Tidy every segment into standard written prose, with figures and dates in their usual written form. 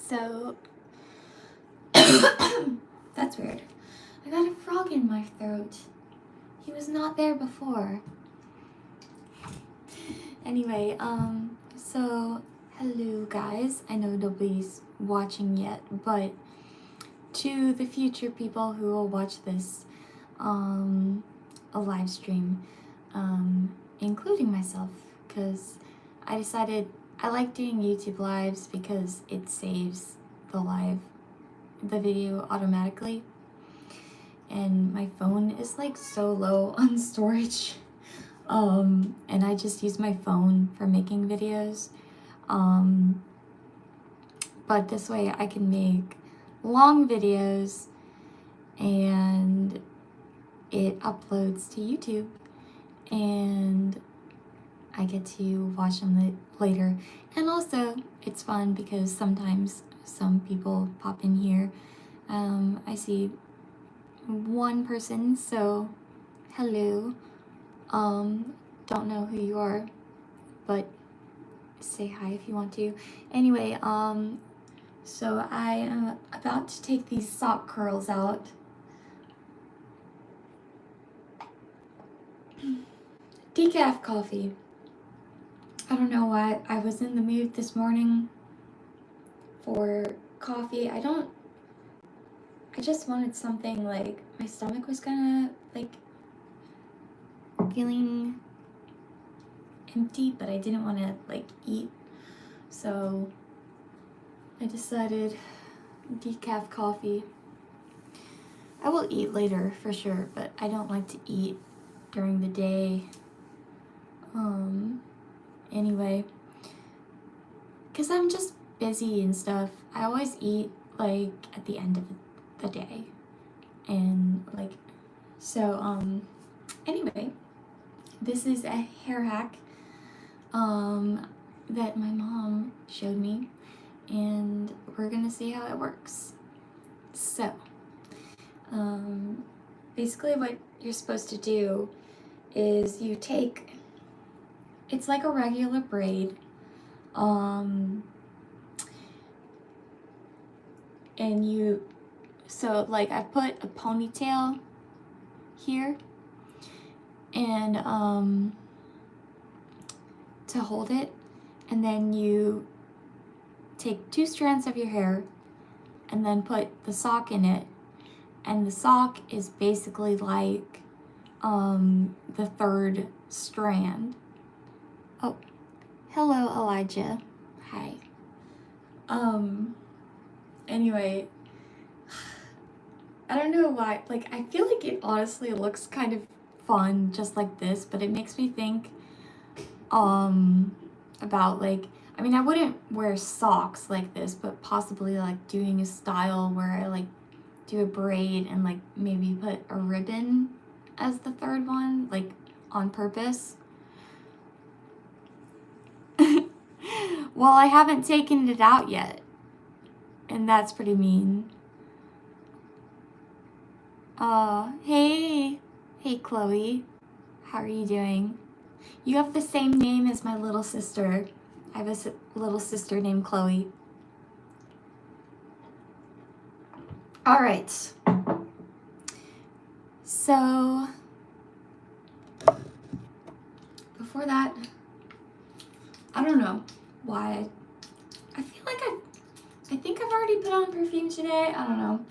So, that's weird. I got a frog in my throat. He was not there before. Anyway, so hello guys. I know nobody's watching yet, but to the future people who will watch this, a live stream, including myself, because I decided I like doing YouTube lives because it saves the video automatically, and my phone is like so low on storage, and I just use my phone for making videos, but this way I can make long videos and it uploads to YouTube and I get to watch them later. And also it's fun because sometimes some people pop in here. I see one person, so hello. Don't know who you are, but say hi if you want to. Anyway, so I am about to take these sock curls out. Decaf coffee. I don't know why I was in the mood this morning for coffee. I just wanted something like my stomach was kinda like feeling empty, but I didn't want to like eat, so I decided decaf coffee. I will eat later for sure, but I don't like to eat during the day. Anyway, because I'm just busy and stuff, I always eat like at the end of the day, and like, so anyway, this is a hair hack that my mom showed me, and we're gonna see how it works. So basically what you're supposed to do is you take, it's like a regular braid, and so like I put a ponytail here, and to hold it, and then you take 2 strands of your hair and then put the sock in it, and the sock is basically like the 3rd strand. Oh, hello Elijah. Hi. Anyway, I don't know why, like I feel like it honestly looks kind of fun just like this, but it makes me think about like, I mean, I wouldn't wear socks like this, but possibly like doing a style where I like do a braid and like maybe put a ribbon as the 3rd one, like on purpose. Well, I haven't taken it out yet, and that's pretty mean. Hey Chloe, how are you doing? You have the same name as my little sister. I have a little sister named Chloe. All right. So before that, I don't know why. I feel like I think I've already put on perfume today. I don't know.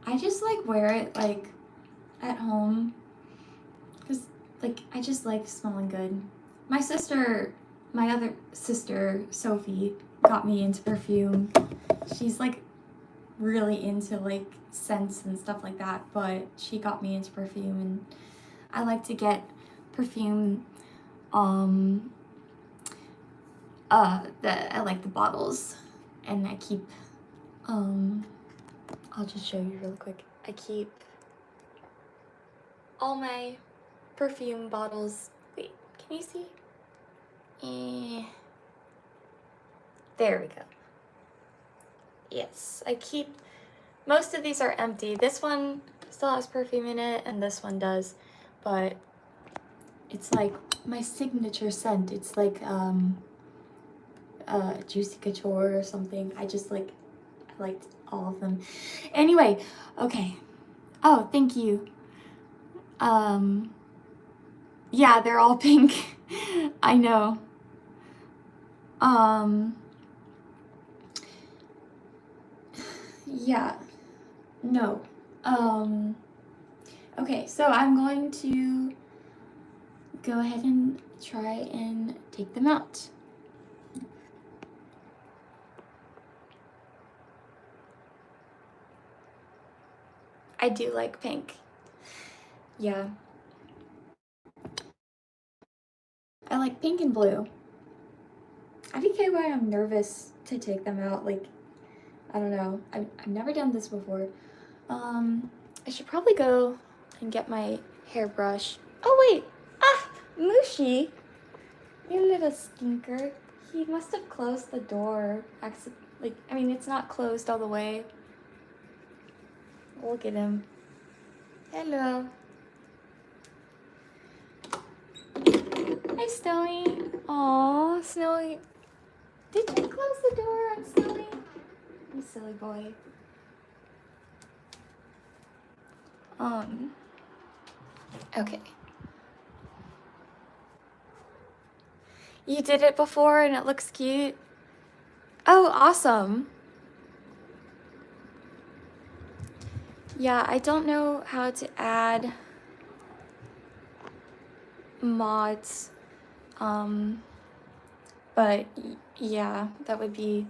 I just like wear it like at home because like I just like smelling good. My other sister, Sophie, got me into perfume. She's like really into like scents and stuff like that, but she got me into perfume, and I like to get perfume, I like the bottles, and I keep, I'll just show you real quick. I keep all my perfume bottles. Wait, can you see? There we go. Yes, I keep, most of these are empty. This one still has perfume in it, and this one does, but it's like my signature scent. It's like Juicy Couture or something. I liked all of them. Anyway, okay. Oh, thank you. Yeah, they're all pink. I know. Yeah, no. Okay, so I'm going to go ahead and try and take them out. I do like pink. Yeah. I like pink and blue. I don't get why I'm nervous to take them out. Like, I don't know. I've never done this before. I should probably go and get my hairbrush. Oh wait! Ah! Mushi! You little stinker. He must have closed the door. Like, I mean, it's not closed all the way. Look at him. Hello. Hi, Snowy. Aw, Snowy. Did you close the door on Snowy? You silly boy. Okay. You did it before and it looks cute. Oh, awesome. Yeah, I don't know how to add mods. But yeah, that would be,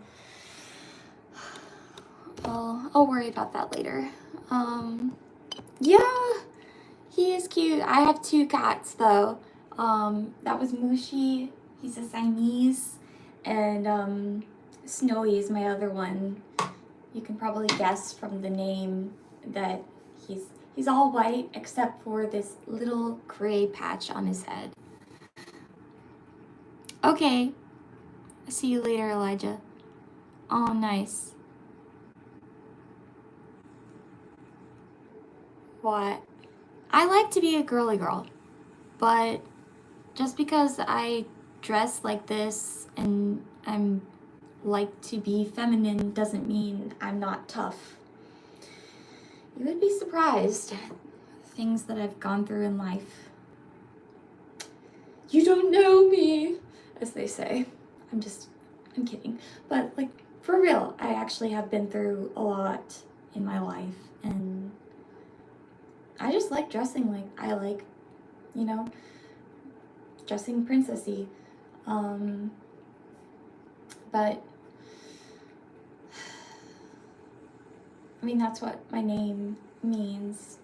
I'll worry about that later. Yeah, he is cute. I have 2 cats though. That was Mushi, he's a Siamese, and Snowy is my other one. You can probably guess from the name that he's all white except for this little gray patch on his head. Okay, see you later, Elijah. Oh, nice. What? I like to be a girly girl, but just because I dress like this and I'm like to be feminine doesn't mean I'm not tough. You would be surprised things that I've gone through in life. You don't know me, as they say. I'm kidding. But like, for real, I actually have been through a lot in my life, and I just like dressing like I like, you know, dressing princessy. But I mean, that's what my name means.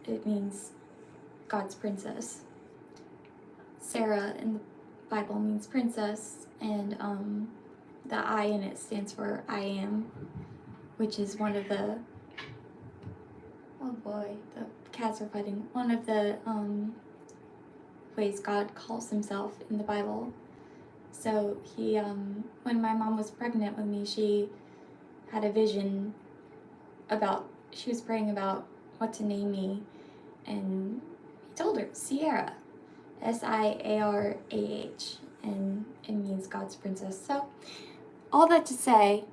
It means God's princess. Sarah in the Bible means princess, and the I in it stands for I am, which is one of the, oh boy, the cats are fighting, one of the ways God calls himself in the Bible. So he, when my mom was pregnant with me, she had a vision about, she was praying about what to name me, and he told her Sierra, Siarah, and it means God's princess. So all that to say,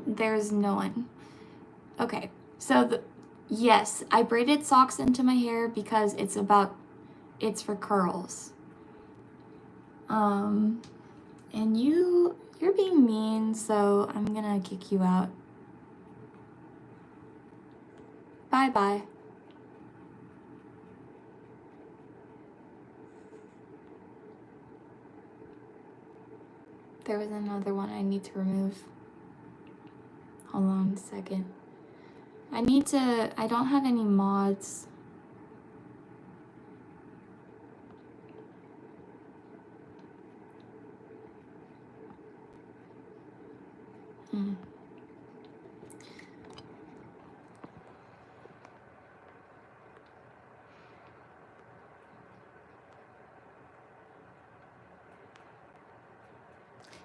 there's no one. Okay, so yes, I braided socks into my hair because it's for curls. And you're being mean, so I'm gonna kick you out. Bye-bye. There was another one I need to remove. Hold on a second. I don't have any mods.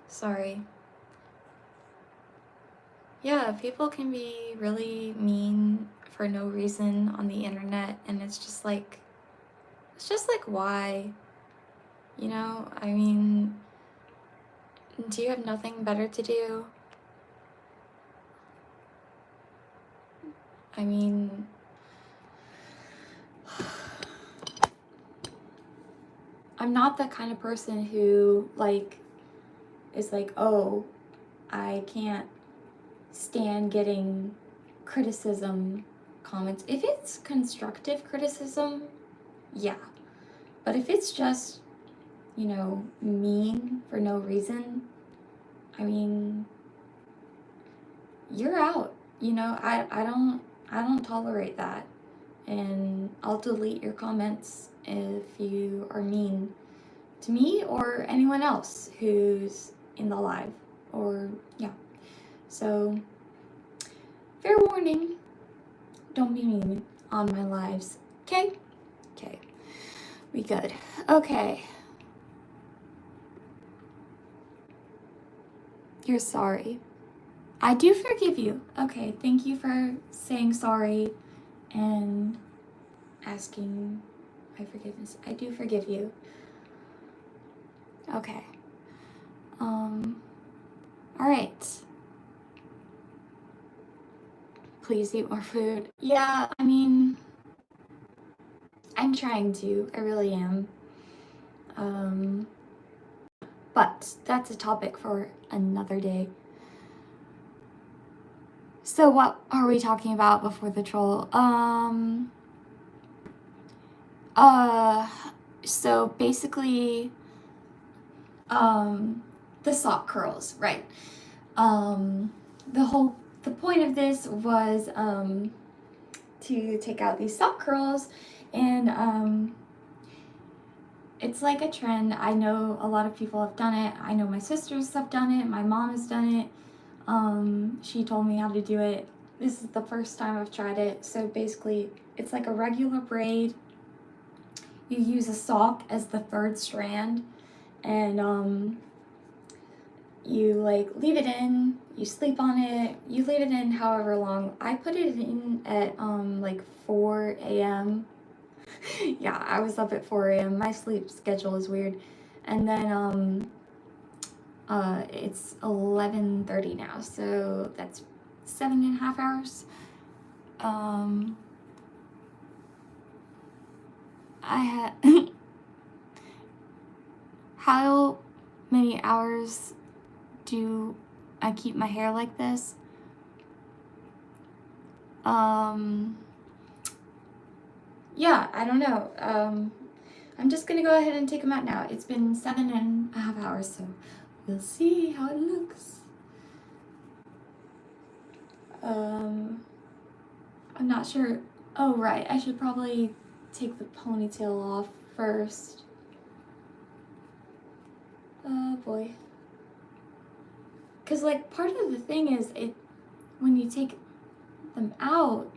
Sorry. yeah, people can be really mean for no reason on the internet, and it's just like why? You know, I mean, do you have nothing better to do? I mean, I'm not the kind of person who like is like, oh, I can't stand getting criticism comments. If it's constructive criticism, yeah. But if it's just, you know, mean for no reason, I mean, you're out. You know, I don't tolerate that. And I'll delete your comments if you are mean to me or anyone else who's in the live. Or yeah. So fair warning, don't be mean on my lives. Okay? Okay. We good. Okay. You're sorry. I do forgive you. Okay, thank you for saying sorry and asking my forgiveness. I do forgive you. Okay. All right. Please eat more food. Yeah, I mean, I'm trying to. I really am. But that's a topic for another day. So what are we talking about before the troll? So basically, the sock curls, right? The point of this was, to take out these sock curls, and, it's like a trend. I know a lot of people have done it. I know my sisters have done it. My mom has done it. She told me how to do it. This is the first time I've tried it. So basically, it's like a regular braid. You use a sock as the third strand, and you like leave it in, you sleep on it, you leave it in however long. I put it in at like 4 a.m. Yeah, I was up at 4 a.m. My sleep schedule is weird. And then it's 11:30 now, so that's 7.5 hours. I had how many hours do I keep my hair like this? Yeah, I don't know. I'm just gonna go ahead and take them out now. It's been 7.5 hours, so we'll see how it looks. I'm not sure. Oh, right, I should probably take the ponytail off first. Oh boy. Cause like part of the thing is when you take them out,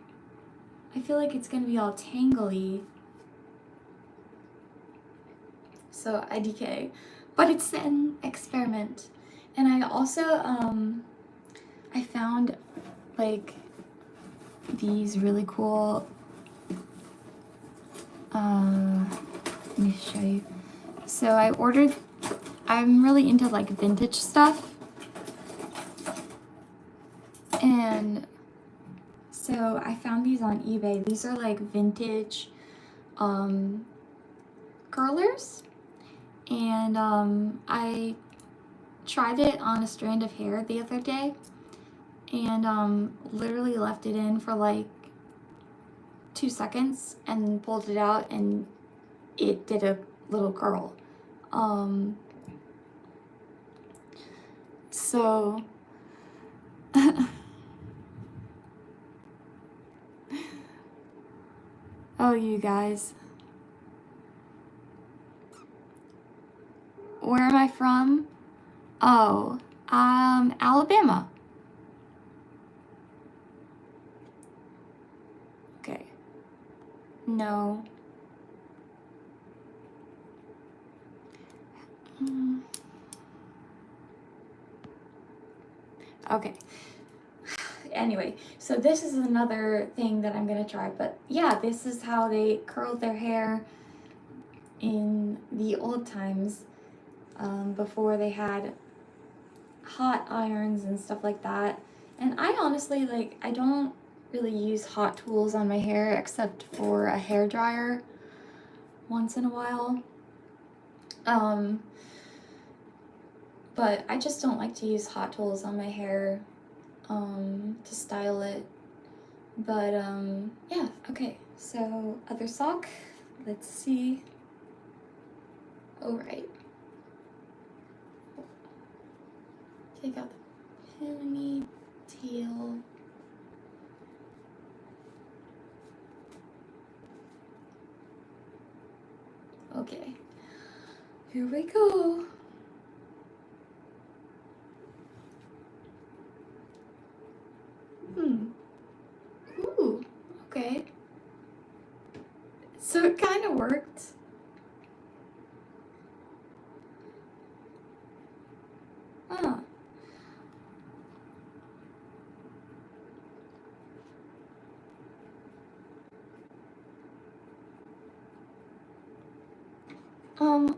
I feel like it's gonna be all tangly. So IDK. But it's an experiment. And I also I found like these really cool let me show you. So I'm really into like vintage stuff. And so I found these on eBay. These are like vintage curlers. And I tried it on a strand of hair the other day and literally left it in for like 2 seconds and pulled it out, and it did a little curl. So oh, you guys, where am I from? Oh, Alabama. Okay. No. Okay. anyway, so this is another thing that I'm gonna try, but yeah, this is how they curled their hair in the old times, before they had hot irons and stuff like that. And I honestly, like, I don't really use hot tools on my hair except for a hair dryer once in a while. But I just don't like to use hot tools on my hair to style it. But yeah, okay, so other sock, let's see. All right, take out the ponytail. Okay, here we go. Ooh, okay. So it kind of worked. Huh.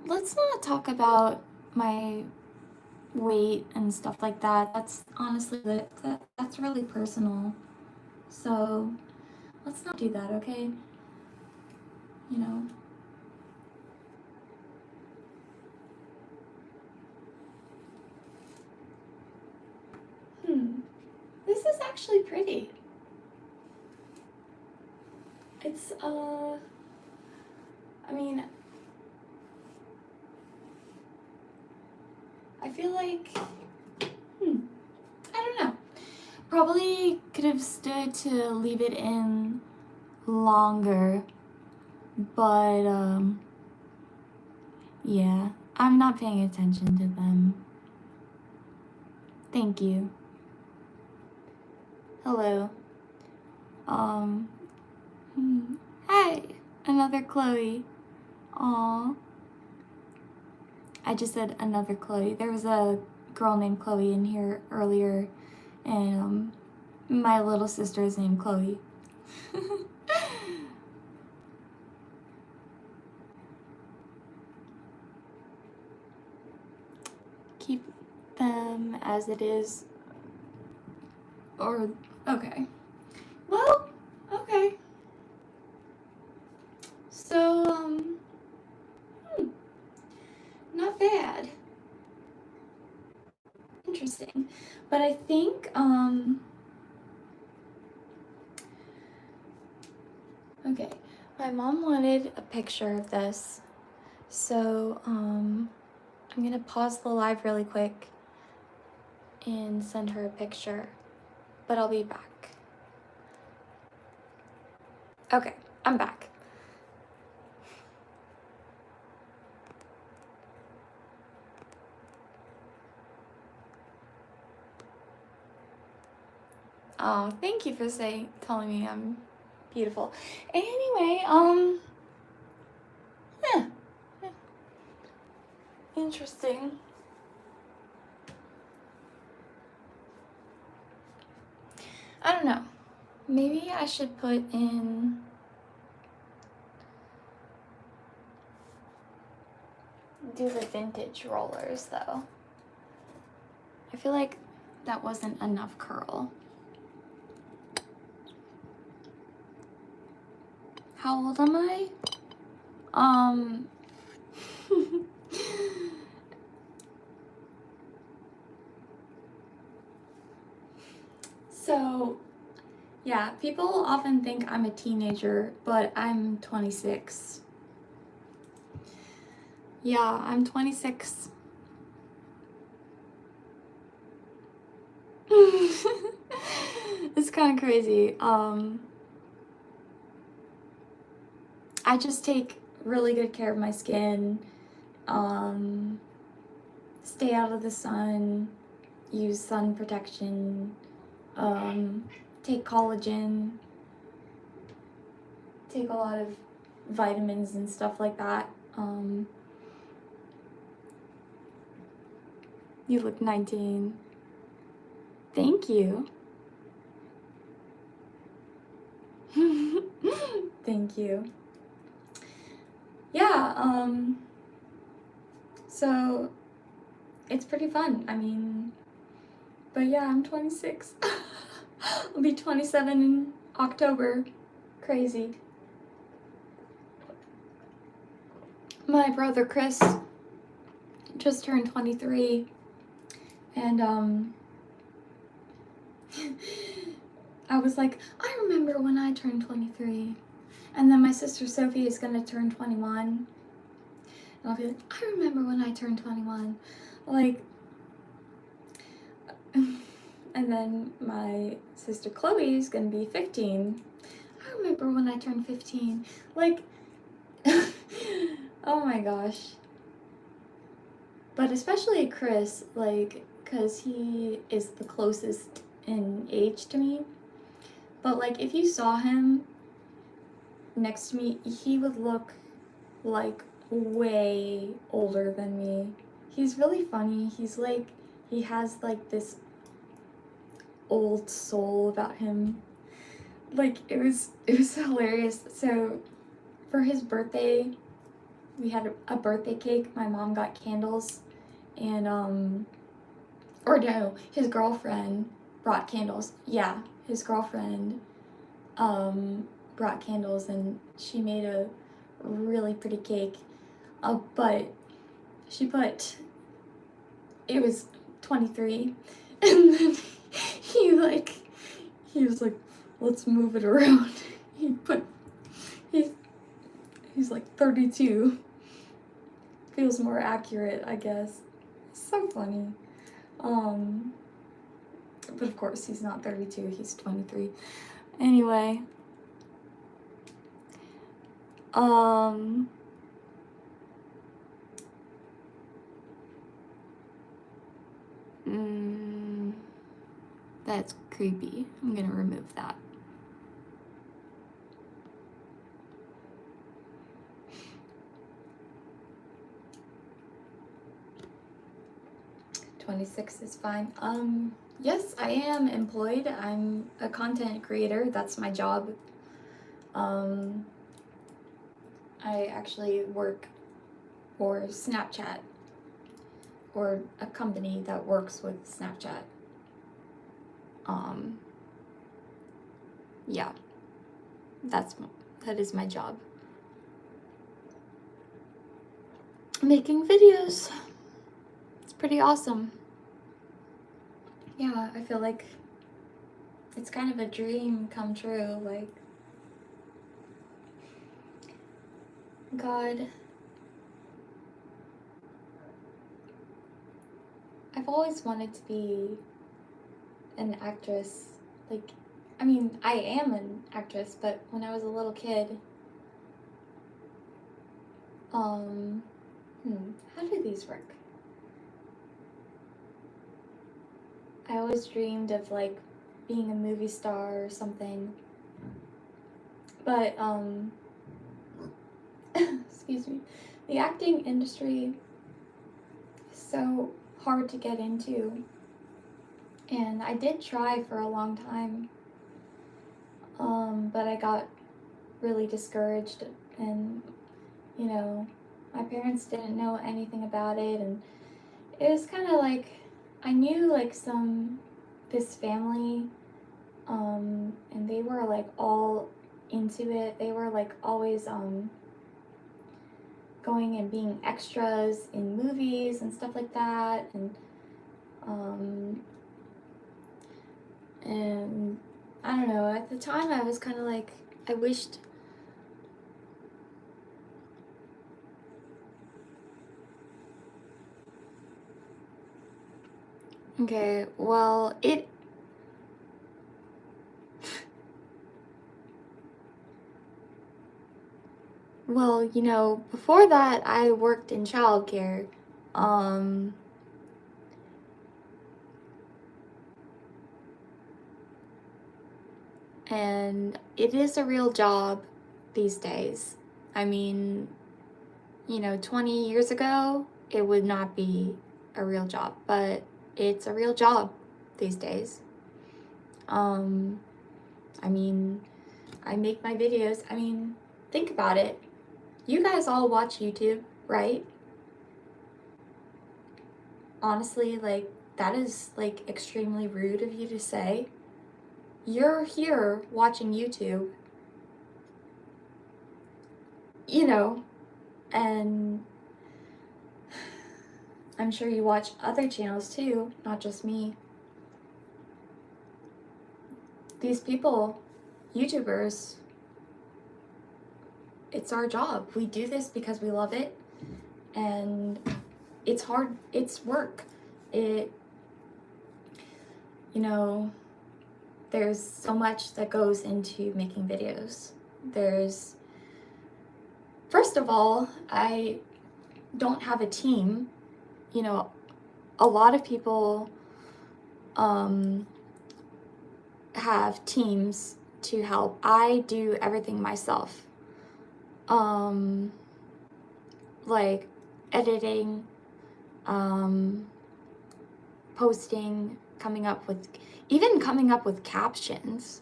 Let's not talk about my weight and stuff like that. That's honestly, that's really personal. So let's not do that, okay? You know. This is actually pretty. It's, I mean, I feel like, I don't know. Probably could have stood to leave it in longer, but, yeah, I'm not paying attention to them. Thank you. Hello. Hi, another Chloe. Aw. I just said another Chloe. There was a girl named Chloe in here earlier, and my little sister is named Chloe. Keep them as it is. Or, okay. Well, okay. So, not bad. Interesting. But I think, okay, my mom wanted a picture of this, so, I'm gonna pause the live really quick and send her a picture, but I'll be back. Okay, I'm back. Oh, thank you for telling me I'm beautiful. Anyway, yeah. Interesting. I don't know. Maybe I should put in do the vintage rollers though. I feel like that wasn't enough curl. How old am I? So, yeah, people often think I'm a teenager, but I'm 26. Yeah, I'm 26. It's kind of crazy. I just take really good care of my skin, stay out of the sun, use sun protection, take collagen, take a lot of vitamins and stuff like that. You look 19. Thank you. Thank you. Yeah, so it's pretty fun. I mean, but yeah, I'm 26. I'll be 27 in October. Crazy. My brother Chris just turned 23, and I was like, I remember when I turned 23. And then my sister Sophie is gonna turn 21. And I'll be like, I remember when I turned 21. Like, and then my sister Chloe is gonna be 15. I remember when I turned 15. Like, oh my gosh. But especially Chris, like, because he is the closest in age to me. But like, if you saw him next to me, he would look like way older than me. He's really funny. He's like, he has like this old soul about him. Like, it was hilarious. So for his birthday, we had a birthday cake. My mom got candles, and or no, his girlfriend brought candles. Yeah, his girlfriend brought candles, and she made a really pretty cake. But she put, it was 23, and then he was like, let's move it around. He's like 32. Feels more accurate, I guess. It's so funny. But of course he's not 32, he's 23. Anyway. That's creepy. I'm gonna remove that. $26 is fine. Yes, I am employed. I'm a content creator. That's my job. I actually work for Snapchat, or a company that works with Snapchat. Yeah, that is my job. Making videos. It's pretty awesome. Yeah, I feel like it's kind of a dream come true. Like, God, I've always wanted to be an actress. Like, I mean, I am an actress, but when I was a little kid, how do these work? I always dreamed of like being a movie star or something. But excuse me, the acting industry is so hard to get into, and I did try for a long time, but I got really discouraged, and you know, my parents didn't know anything about it, and it was kind of like, I knew like this family, and they were like all into it. They were like always going and being extras in movies and stuff like that, and I don't know, at the time I was kind of like, I wished okay, well, well, you know, before that I worked in childcare. And it is a real job these days. I mean, you know, 20 years ago, it would not be a real job, but it's a real job these days. I mean, I make my videos. I mean, think about it. You guys all watch YouTube, right? Honestly, like, that is, like, extremely rude of you to say. You're here watching YouTube, you know, and I'm sure you watch other channels too, not just me. These people, YouTubers, it's our job. We do this because we love it, and it's hard, it's work. It, you know, there's so much that goes into making videos. There's, first of all, I don't have a team. You know, a lot of people have teams to help. I do everything myself. Like editing, posting, coming up with captions,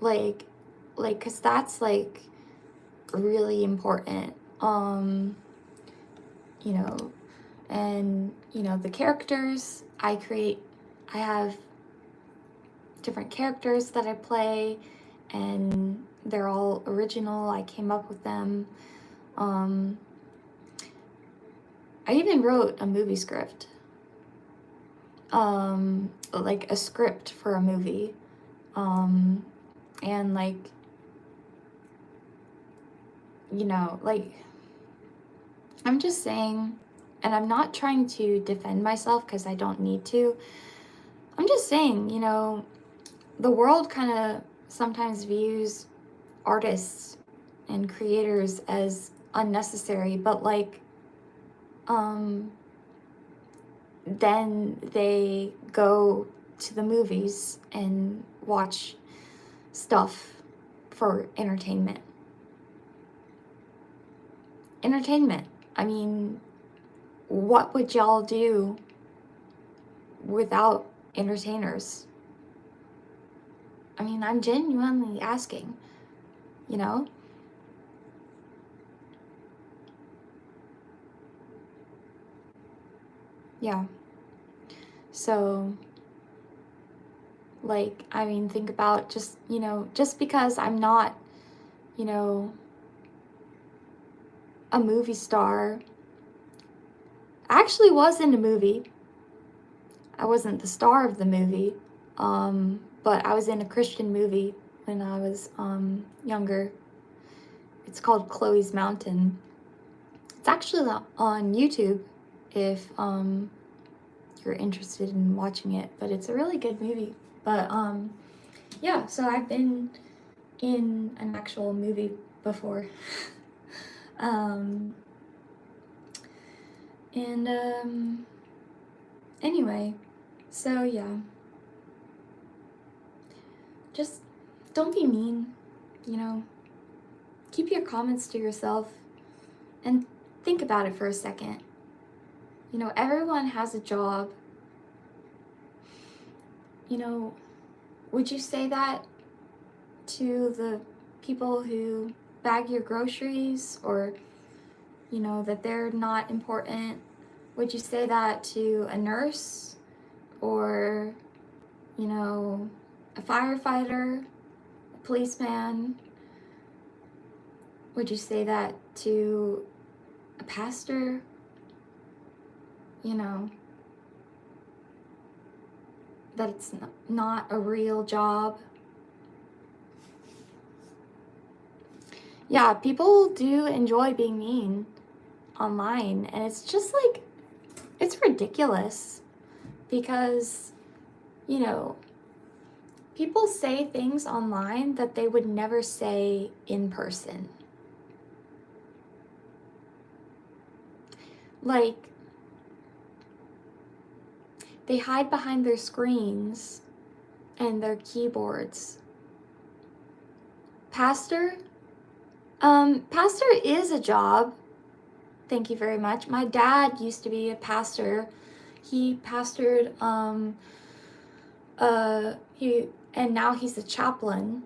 like, cause that's like really important. You know, and you know, the characters I create, I have different characters that I play, and they're all original. I came up with them. I even wrote a movie script, like a script for a movie, and like, you know, like, I'm just saying, and I'm not trying to defend myself because I don't need to. I'm just saying, you know, the world kind of sometimes views artists and creators as unnecessary, but like, then they go to the movies and watch stuff for entertainment. I mean, what would y'all do without entertainers? I mean, I'm genuinely asking, you know? Yeah. So, like, I mean, think about just, you know, just because I'm not, you know, a movie star. I actually was in a movie. I wasn't the star of the movie, but I was in a Christian movie when I was younger. It's called Chloe's Mountain. It's actually on YouTube if you're interested in watching it, but it's a really good movie. But yeah, so I've been in an actual movie before. Anyway, so yeah, just don't be mean, you know, keep your comments to yourself and think about it for a second. You know, everyone has a job. You know, would you say that to the people who bag your groceries, or, you know, that they're not important? Would you say that to a nurse, or, you know, a firefighter, a policeman? Would you say that to a pastor? You know, that it's not a real job? Yeah, people do enjoy being mean online, and it's just like, it's ridiculous because, you know, people say things online that they would never say in person. Like, they hide behind their screens and their keyboards. Pastor? Pastor is a job. Thank you very much. My dad used to be a pastor. He pastored, and now he's a chaplain.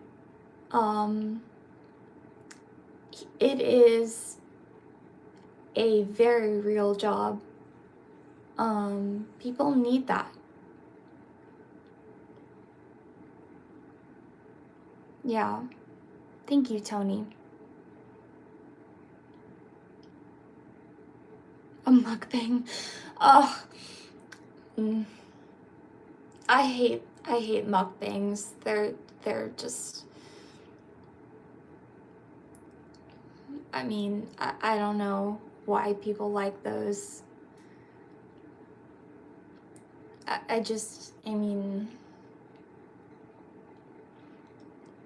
It is a very real job. People need that. Yeah. Thank you, Tony. A mukbang. Oh, I hate mukbangs. They're just, I mean, I don't know why people like those. I mean,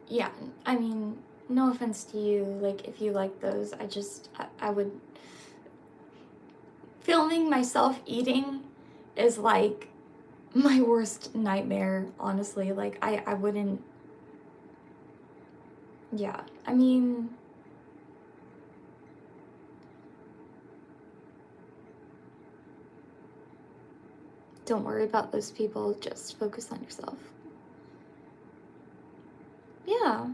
yeah, I mean, no offense to you, like, if you like those, I would, filming myself eating is like my worst nightmare, honestly. Like, I wouldn't, yeah, I mean, don't worry about those people, just focus on yourself. Yeah,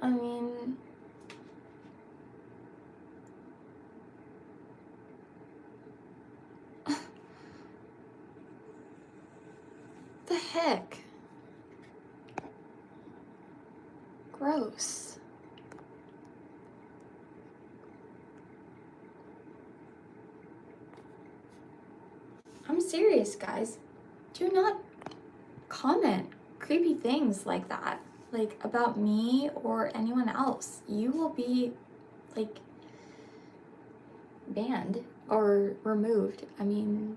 I mean, the heck? Gross. I'm serious, guys. Do not comment creepy things like that, like about me or anyone else. You will be, like, banned or removed. I mean,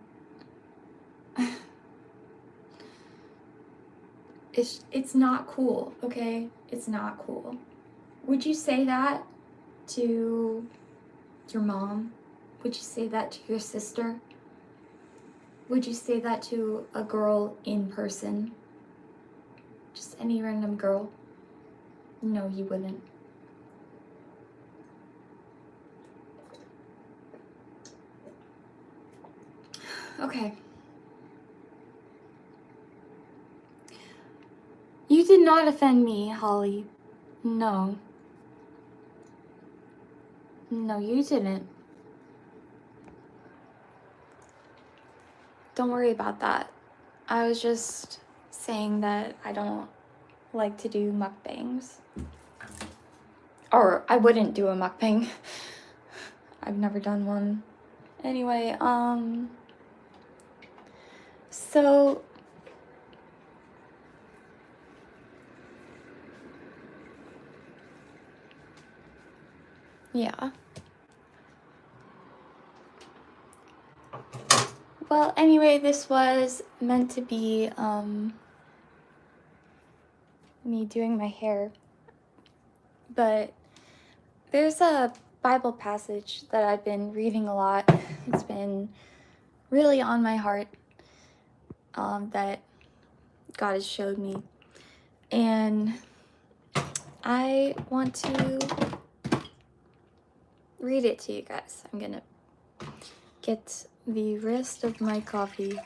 it's not cool, okay? It's not cool. Would you say that to your mom? Would you say that to your sister? Would you say that to a girl in person? Just any random girl? No, you wouldn't. Okay. You did not offend me, Holly. No. No, you didn't. Don't worry about that. I was just saying that I don't like to do mukbangs. Or I wouldn't do a mukbang. I've never done one. Anyway, so yeah. Well, anyway, this was meant to be me doing my hair. But there's a Bible passage that I've been reading a lot. It's been really on my heart, that God has showed me. And I want to read it to you guys. I'm gonna get the rest of my coffee.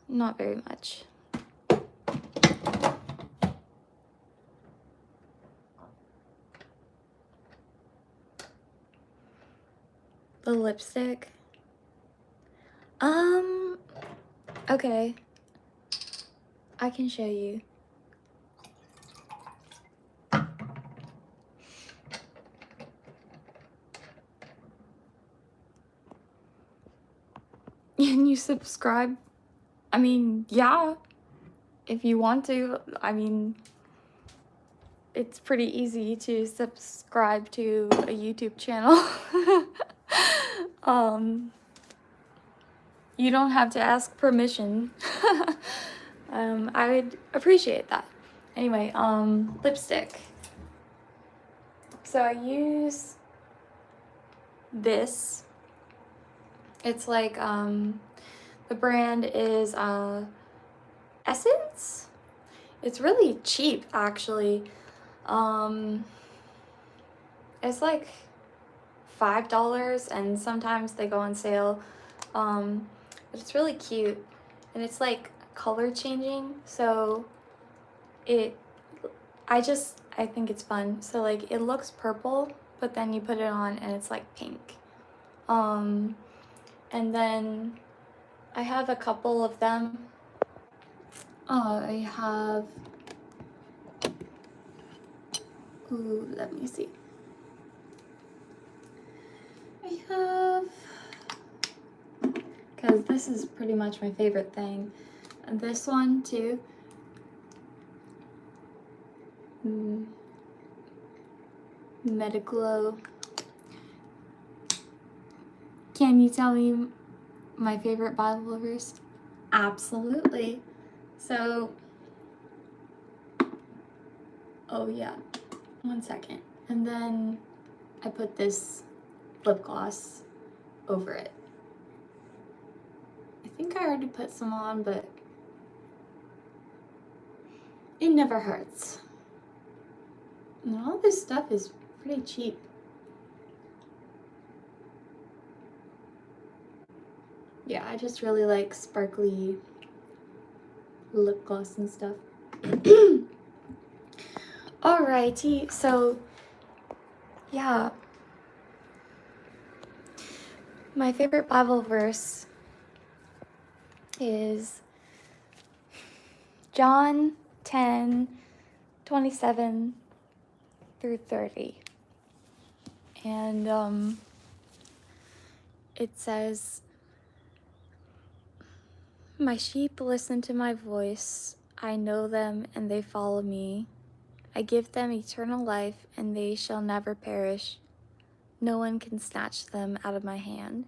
Not very much. The lipstick. Okay. I can show you. Can you subscribe? I mean, yeah. If you want to. I mean, it's pretty easy to subscribe to a YouTube channel. You don't have to ask permission. I would appreciate that. Anyway, lipstick. So I use this. It's like, the brand is, Essence? It's really cheap, actually. It's like $5, and sometimes they go on sale. But it's really cute, and it's like color changing, so I think it's fun. So like it looks purple, but then you put it on and it's like pink. And then I have a couple of them. I have, ooh, let me see. I have, because this is pretty much my favorite thing. And this one too. Metaglow. Can you tell me my favorite Bible verse? Absolutely. So, oh yeah, 1 second. And then I put this lip gloss over it. I think I already put some on, but it never hurts. And all this stuff is pretty cheap. Yeah, I just really like sparkly lip gloss and stuff. Alrighty, so yeah. My favorite Bible verse is John 10:27 through 30. And it says, "My sheep listen to my voice. I know them and they follow me. I give them eternal life and they shall never perish. No one can snatch them out of my hand.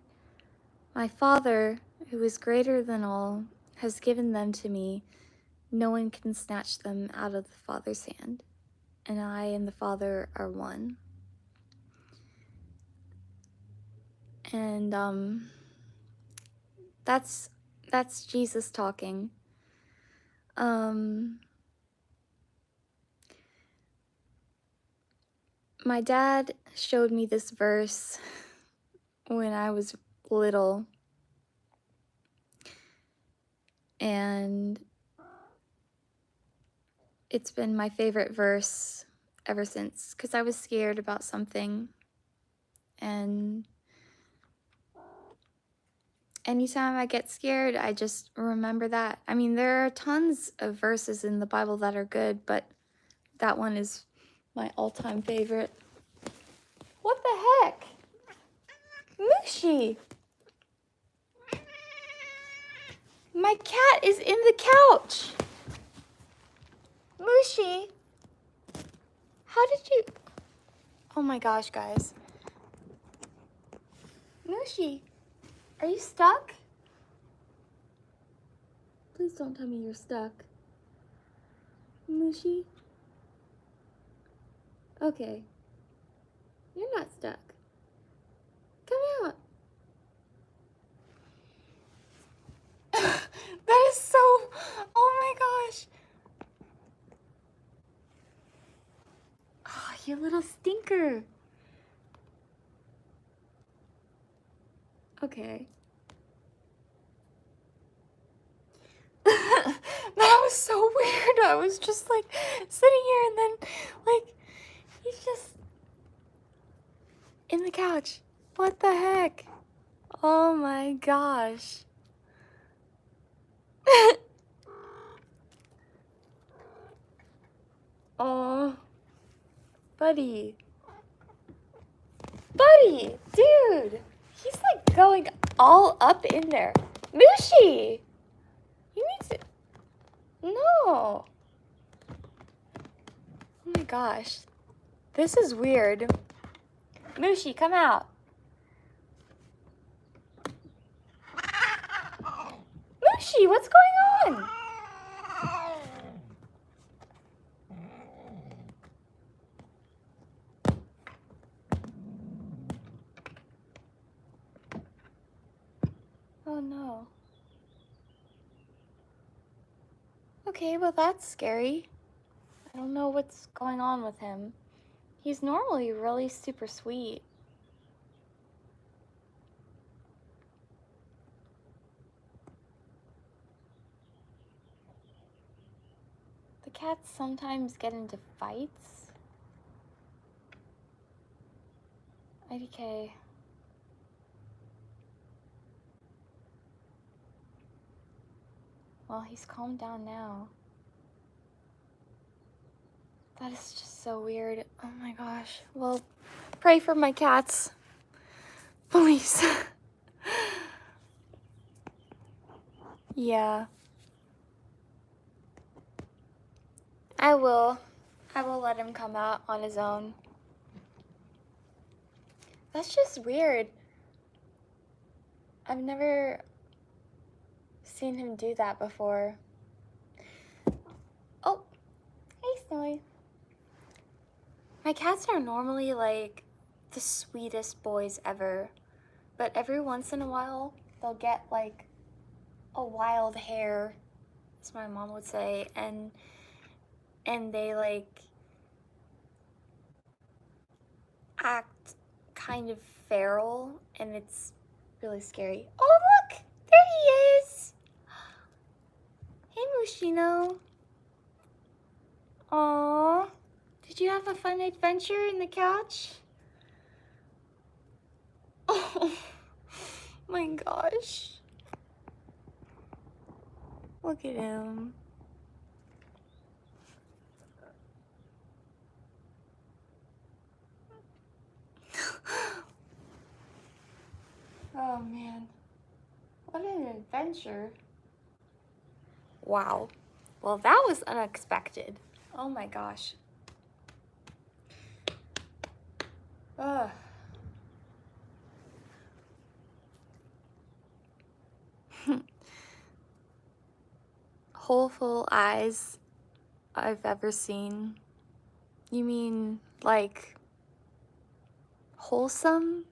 My Father, who is greater than all, has given them to me. No one can snatch them out of the Father's hand. And I and the Father are one." And that's Jesus talking. My dad showed me this verse when I was little, and it's been my favorite verse ever since, because I was scared about something, and anytime I get scared, I just remember that. I mean, there are tons of verses in the Bible that are good, but that one is my all-time favorite. What the heck? Mushy! My cat is in the couch! Mushy! How did you... Oh my gosh, guys. Mushy, are you stuck? Please don't tell me you're stuck. Mushy? Okay. You're not stuck. Come out. That is so... Oh my gosh. Oh, you little stinker. Okay. That was so weird. I was just like sitting here and then like he's just in the couch. What the heck? Oh my gosh. Oh, buddy. Buddy, dude. He's like going all up in there. Mushy. You need to... No. Oh my gosh. This is weird. Mushy, come out. Mushy, what's going on? Oh no. Okay, well that's scary. I don't know what's going on with him. He's normally really super sweet. The cats sometimes get into fights. IDK. Well, he's calmed down now. That is just so weird. Oh my gosh. Well, pray for my cats. Please. Yeah. I will. I will let him come out on his own. That's just weird. I've never seen him do that before. Oh, hey Snowy. My cats are normally like the sweetest boys ever, but every once in a while they'll get like a wild hair, as my mom would say, and they like act kind of feral, and it's really scary. Oh look, there he is. Hey Mushino. Aww, did you have a fun adventure in the couch? Oh my gosh. Look at him. Oh man, what an adventure. Wow, well that was unexpected. Oh my gosh. Ugh. Wholeful eyes I've ever seen. You mean like wholesome?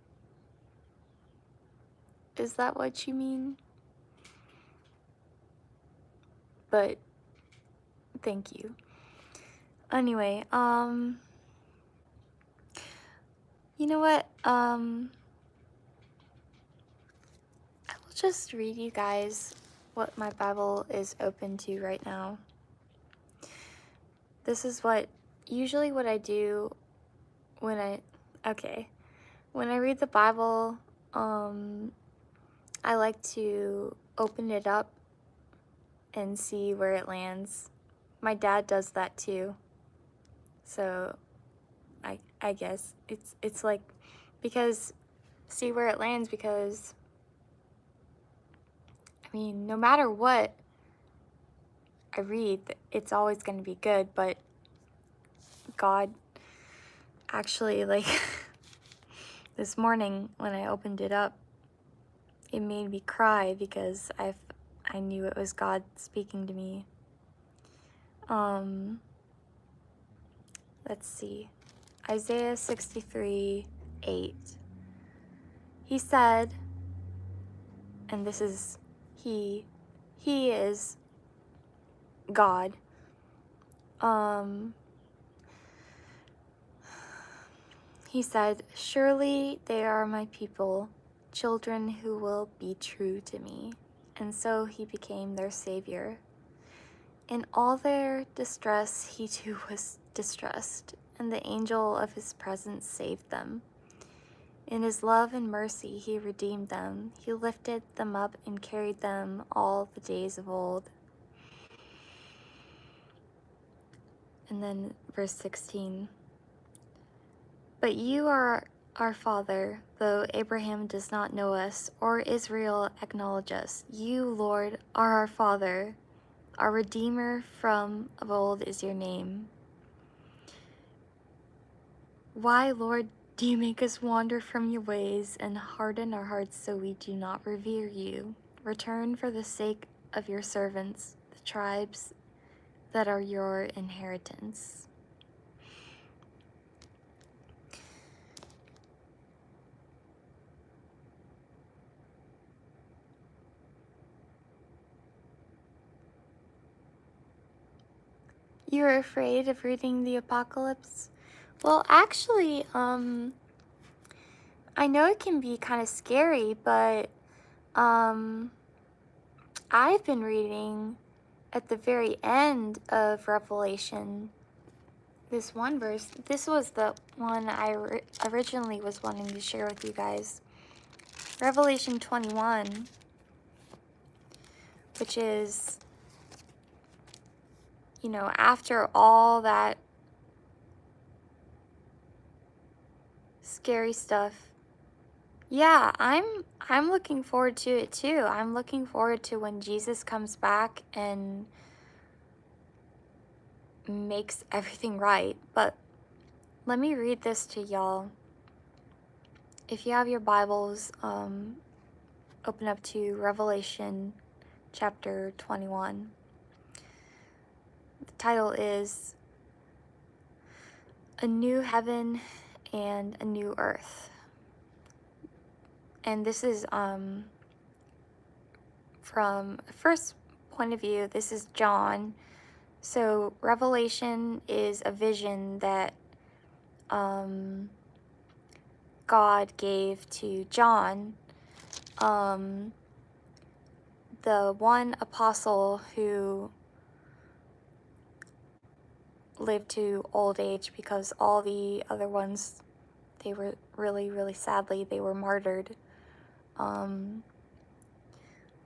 Is that what you mean? But thank you. Anyway, you know what? I will just read you guys what my Bible is open to right now. This is usually what I do when I read the Bible. I like to open it up and see where it lands. My dad does that too. So I guess it's like, because see where it lands, because I mean, no matter what I read, it's always going to be good, but God actually, like, this morning when I opened it up, it made me cry because I knew it was God speaking to me. Let's see. Isaiah 63:8. He said, and this is he is God. He said, "Surely they are my people, children who will be true to me." And so he became their savior. In all their distress, he too was distressed, and the angel of his presence saved them. In his love and mercy, he redeemed them. He lifted them up and carried them all the days of old. And then verse 16. But you are our Father, though Abraham does not know us, or Israel acknowledge us. You, Lord, are our Father. Our Redeemer from of old is your name. Why, Lord, do you make us wander from your ways and harden our hearts so we do not revere you? Return for the sake of your servants, the tribes that are your inheritance. You're afraid of reading the Apocalypse? Well, actually, I know it can be kind of scary, but I've been reading at the very end of Revelation, this one verse, this was the one I originally was wanting to share with you guys. Revelation 21, which is, you know, after all that scary stuff. Yeah, I'm looking forward to it too. I'm looking forward to when Jesus comes back and makes everything right. But let me read this to y'all. If you have your Bibles, open up to Revelation chapter 21. The title is A New Heaven and a New Earth. And this is from a first point of view, this is John. So Revelation is a vision that God gave to John, the one apostle who lived to old age, because all the other ones, they were really sadly, they were martyred.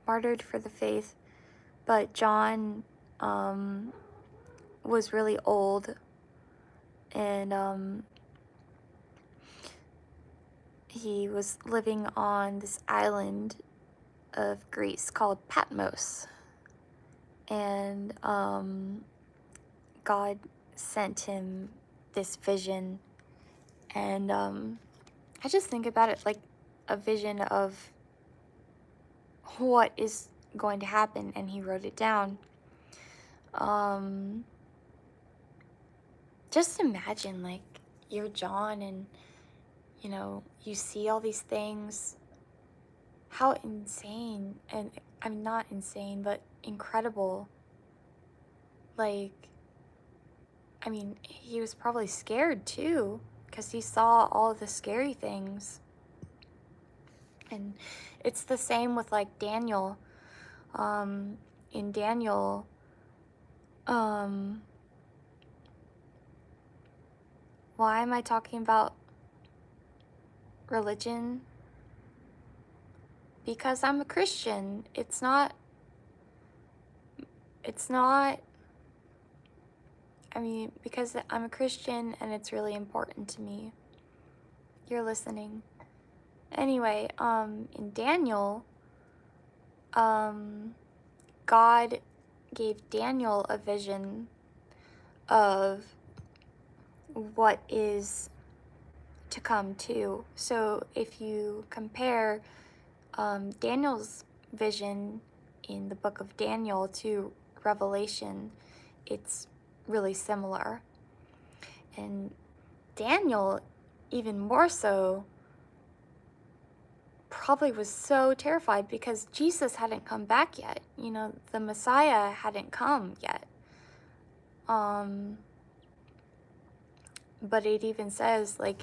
Martyred for the faith. But John was really old, and he was living on this island of Greece called Patmos. And God sent him this vision, and I just think about it like a vision of what is going to happen, and he wrote it down. Just imagine, like, you're John and, you know, you see all these things. How insane, and I mean, not insane, but incredible. Like, I mean, he was probably scared too, because he saw all of the scary things. And it's the same with, like, Daniel. In Daniel, why am I talking about religion? Because I'm a Christian. It's not, I mean, because I'm a Christian and it's really important to me. You're listening. Anyway, in Daniel, God gave Daniel a vision of what is to come too. So if you compare Daniel's vision in the book of Daniel to Revelation, it's really similar. And Daniel, even more so, probably was so terrified because Jesus hadn't come back yet. You know, the Messiah hadn't come yet. But it even says, like,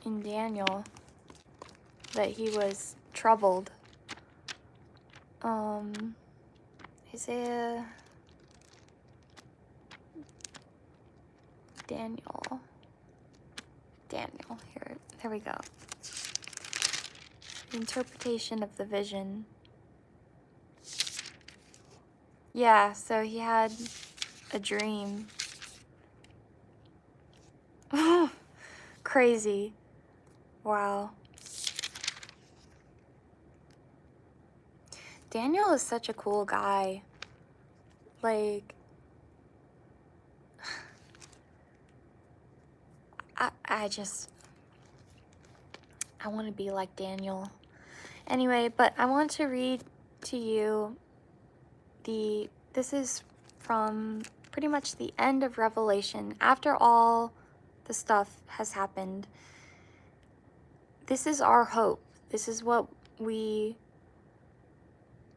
in Daniel, that he was troubled. Isaiah, Daniel, here, there we go. The interpretation of the vision. Yeah, so he had a dream. Crazy. Wow. Daniel is such a cool guy. Like, I want to be like Daniel. Anyway, but I want to read to you this is from pretty much the end of Revelation. After all the stuff has happened, this is our hope. This is what we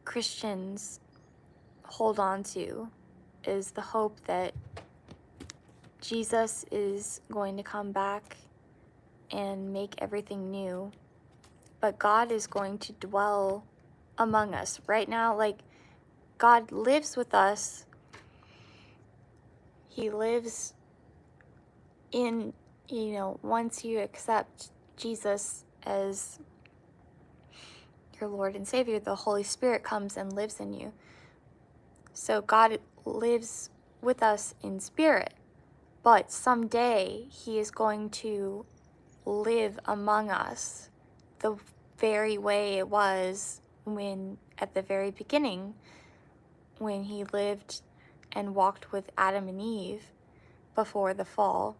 Christians hold on to, is the hope that Jesus is going to come back and make everything new. but God is going to dwell among us. Right now, like, God lives with us. He lives in, once you accept Jesus as your Lord and Savior, the Holy Spirit comes and lives in you. So God lives with us in spirit, but someday He is going to live among us the very way it was when, at the very beginning, when He lived and walked with Adam and Eve before the fall.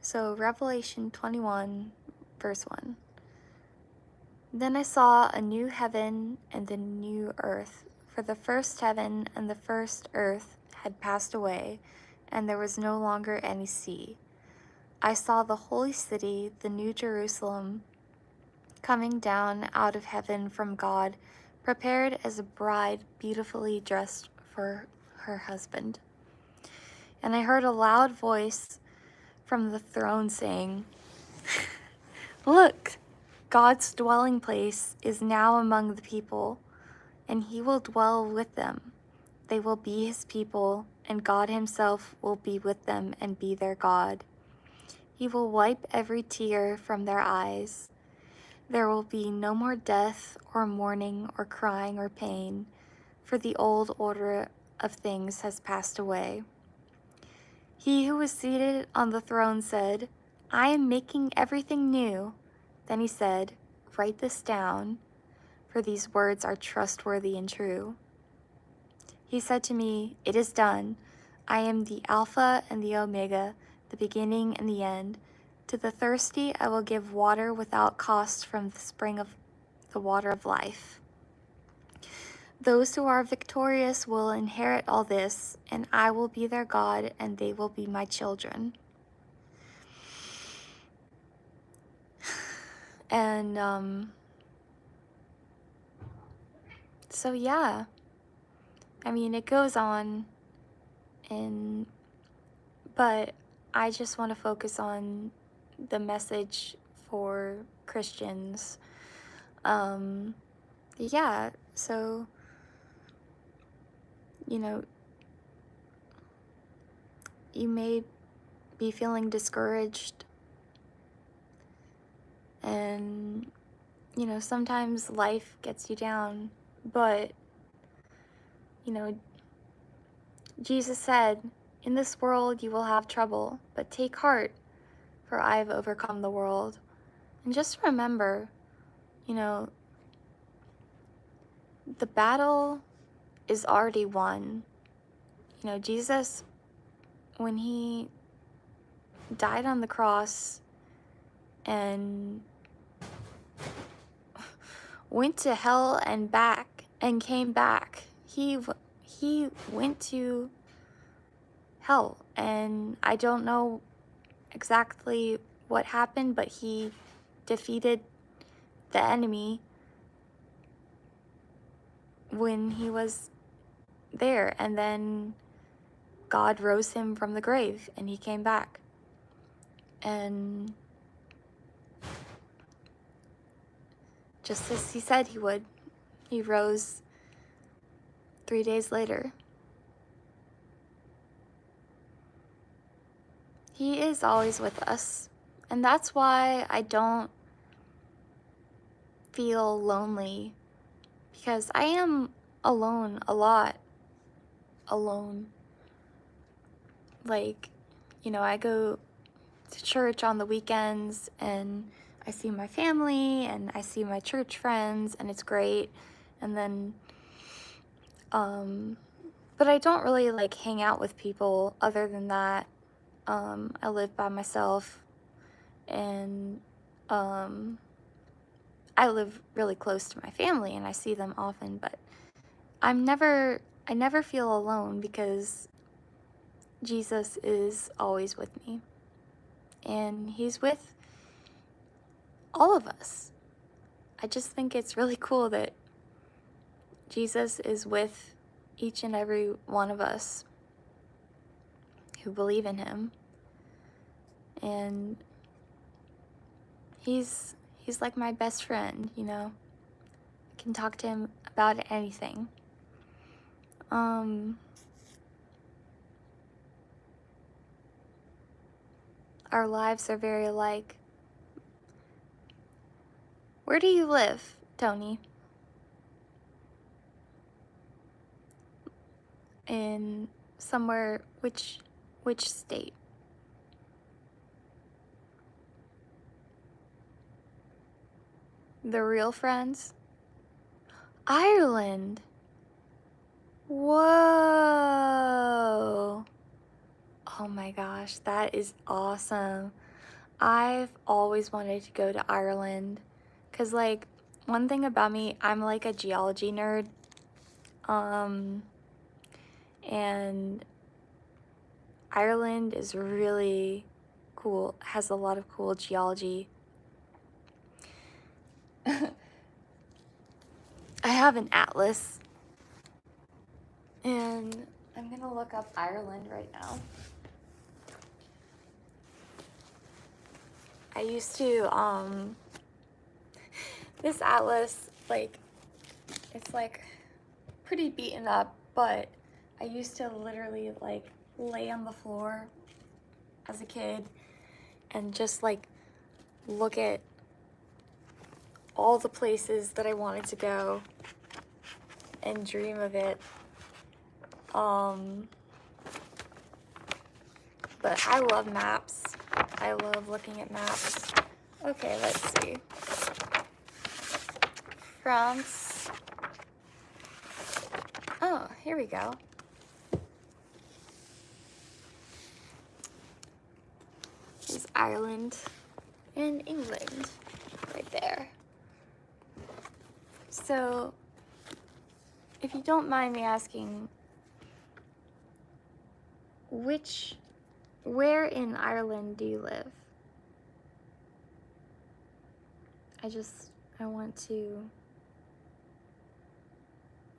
So Revelation 21, verse 1. Then I saw a new heaven and a new earth, for the first heaven and the first earth had passed away, and there was no longer any sea. I saw the holy city, the new Jerusalem, coming down out of heaven from God, prepared as a bride beautifully dressed for her husband. And I heard a loud voice from the throne saying, "Look, God's dwelling place is now among the people, and He will dwell with them. They will be His people, and God Himself will be with them and be their God. He will wipe every tear from their eyes. There will be no more death or mourning or crying or pain, for the old order of things has passed away." He who was seated on the throne said, "I am making everything new." Then He said, "Write this down, for these words are trustworthy and true." He said to me, "It is done. I am the Alpha and the Omega, the beginning and the end. To the thirsty I will give water without cost from the spring of the water of life. Those who are victorious will inherit all this, and I will be their God, and they will be my children." And so yeah, I mean, it goes on, but I just want to focus on the message for Christians. Yeah, so, you may be feeling discouraged, and, sometimes life gets you down, but, Jesus said, "In this world you will have trouble, but take heart, for I have overcome the world." And just remember, the battle is already won. Jesus, when He died on the cross and went to hell and back and came back, he went to hell, and I don't know exactly what happened, but He defeated the enemy when He was there, and then God rose Him from the grave and He came back, and just as He said He would, He rose 3 days later. He is always with us, and that's why I don't feel lonely, because I am alone a lot. Alone. Like, I go to church on the weekends, and I see my family, and I see my church friends, and it's great. And then, but I don't really, like, hang out with people other than that. I live by myself, and, I live really close to my family, and I see them often, but I never feel alone, because Jesus is always with me, and He's with all of us. I just think it's really cool that Jesus is with each and every one of us who believe in Him. And He's like my best friend, you know. I can talk to him about anything. Our lives are very alike. Where do you live, Tony? In somewhere, which state? The real friends? Ireland. Whoa. Oh my gosh, that is awesome. I've always wanted to go to Ireland because, like, one thing about me, I'm like a geology nerd. And Ireland is really cool, has a lot of cool geology. I have an atlas, and I'm gonna look up Ireland right now. I used to, this atlas, like, it's like pretty beaten up, but I used to literally like lay on the floor as a kid and just like look at all the places that I wanted to go and dream of it. But I love maps. I love looking at maps. Okay, let's see. France. Oh, here we go. There's Ireland and England right there. So, if you don't mind me asking, where in Ireland do you live? I want to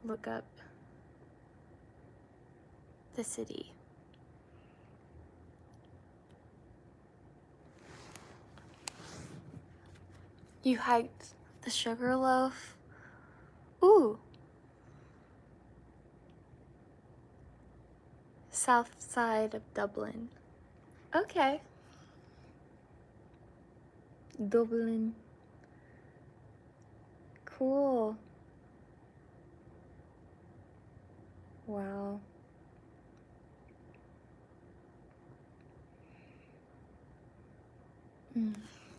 look up the city. You hiked the Sugarloaf? Ooh. South side of Dublin. Okay. Dublin. Cool. Wow.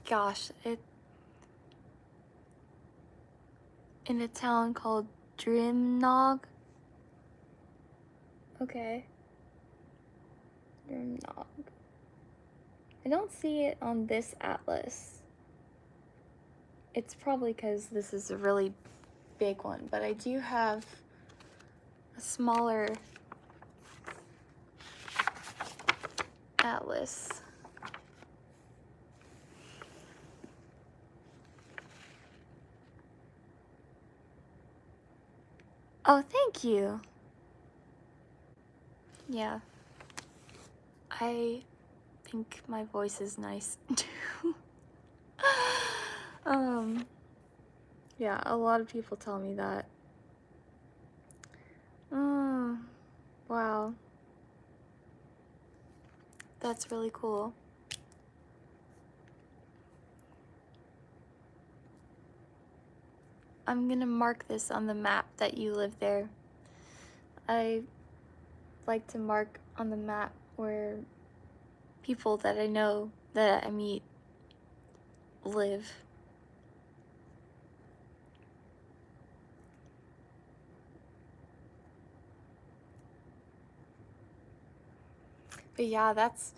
Gosh, in a town called Drumnog. Okay. Drumnog. I don't see it on this atlas. It's probably because this is a really big one, but I do have a smaller atlas. Oh, thank you. Yeah. I think my voice is nice too. Yeah, a lot of people tell me that. Wow. That's really cool. I'm gonna mark this on the map that you live there. I like to mark on the map where people that I know, that I meet, live. But yeah, that's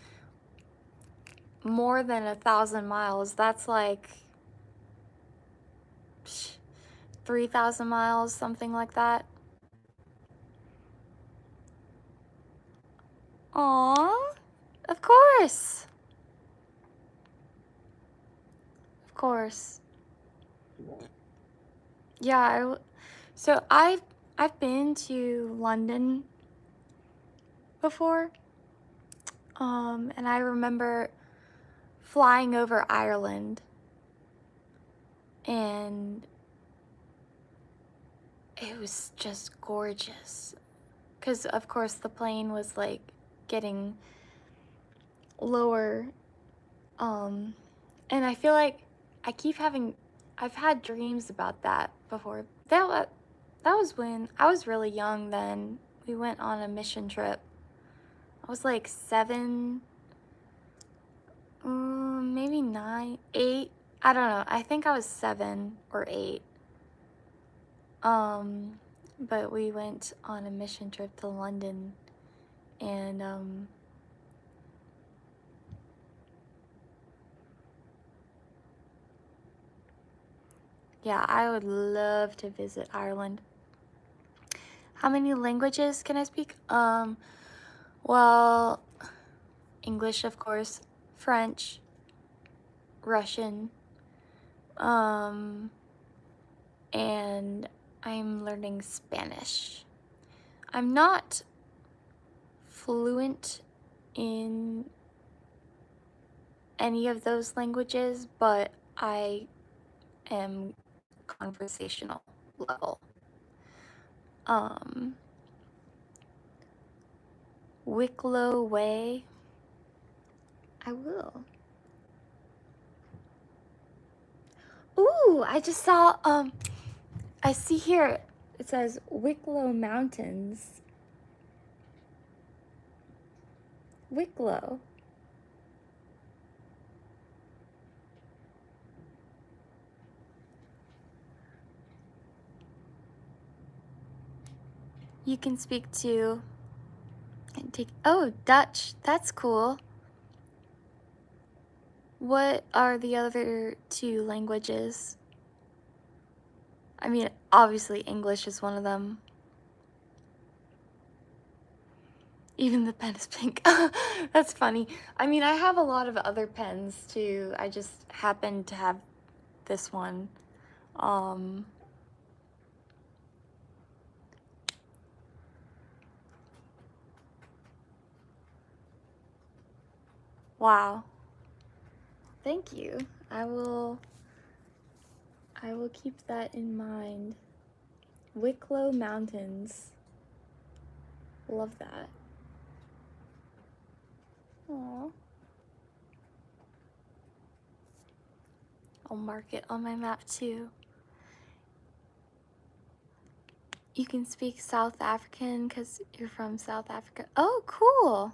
more than 1,000 miles. That's like 3,000 miles, something like that. Aww, of course. Of course. Yeah, so I've been to London before. And I remember flying over Ireland and it was just gorgeous. Because, of course, the plane was like getting lower. And I feel like I've had dreams about that before. That was when I was really young then. We went on a mission trip. I was like 7, maybe 9, 8. I don't know. I think I was 7 or 8. But we went on a mission trip to London, and yeah, I would love to visit Ireland. How many languages can I speak? Well, English, of course, French, Russian, and I'm learning Spanish. I'm not fluent in any of those languages, but I am conversational level. Wicklow Way. I will. Ooh, I just saw, I see here, it says Wicklow Mountains. Wicklow. You can speak to and take, oh, Dutch. That's cool. What are the other 2 languages? I mean, obviously English is one of them. Even the pen is pink. That's funny. I mean, I have a lot of other pens too. I just happen to have this one. Wow. Thank you. I will keep that in mind. Wicklow Mountains. Love that. Aww. I'll mark it on my map too. You can speak South African because you're from South Africa. Oh, cool.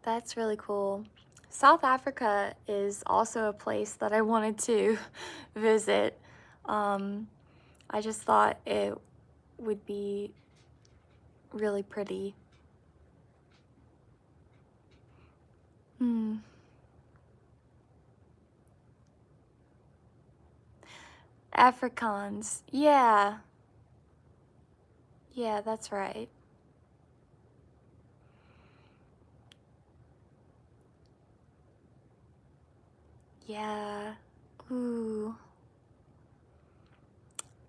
That's really cool. South Africa is also a place that I wanted to visit. I just thought it would be really pretty. Afrikaans, yeah. Yeah, that's right. Yeah. Ooh.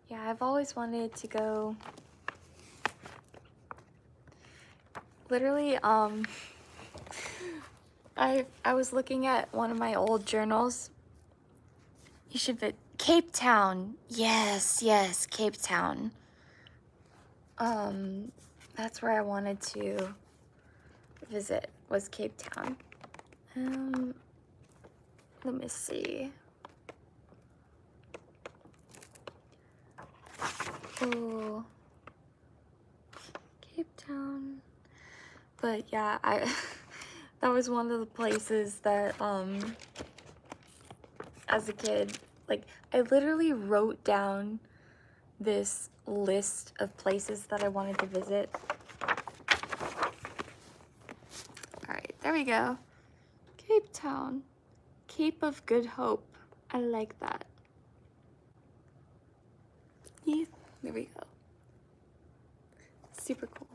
Yeah, I've always wanted to go. Literally, I was looking at one of my old journals. You should fit Cape Town. Yes, Cape Town. That's where I wanted to visit, was Cape Town. Let me see. Oh, Cape Town. But yeah, that was one of the places that, as a kid, like, I literally wrote down this list of places that I wanted to visit. Alright, there we go. Cape Town. Cape of Good Hope. I like that. Yeah, there we go. Super cool.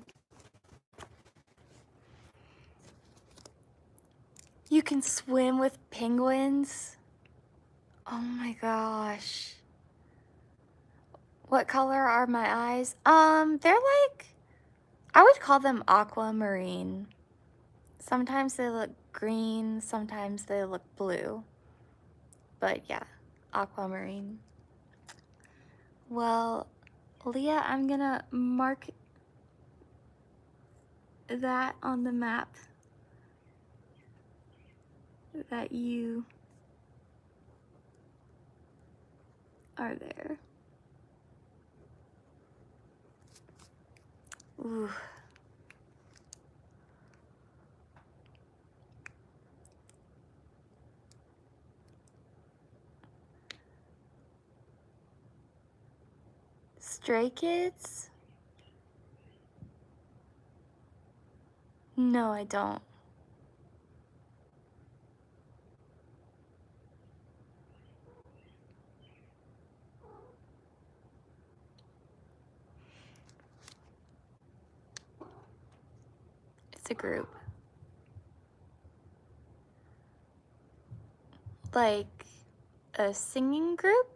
You can swim with penguins. Oh my gosh. What color are my eyes? They're like, I would call them aquamarine. Sometimes they look green, sometimes they look blue. but yeah, aquamarine. Well, Leah, I'm gonna mark that on the map that you are there. Ooh. Stray Kids? No, I don't. It's a group. Like a singing group?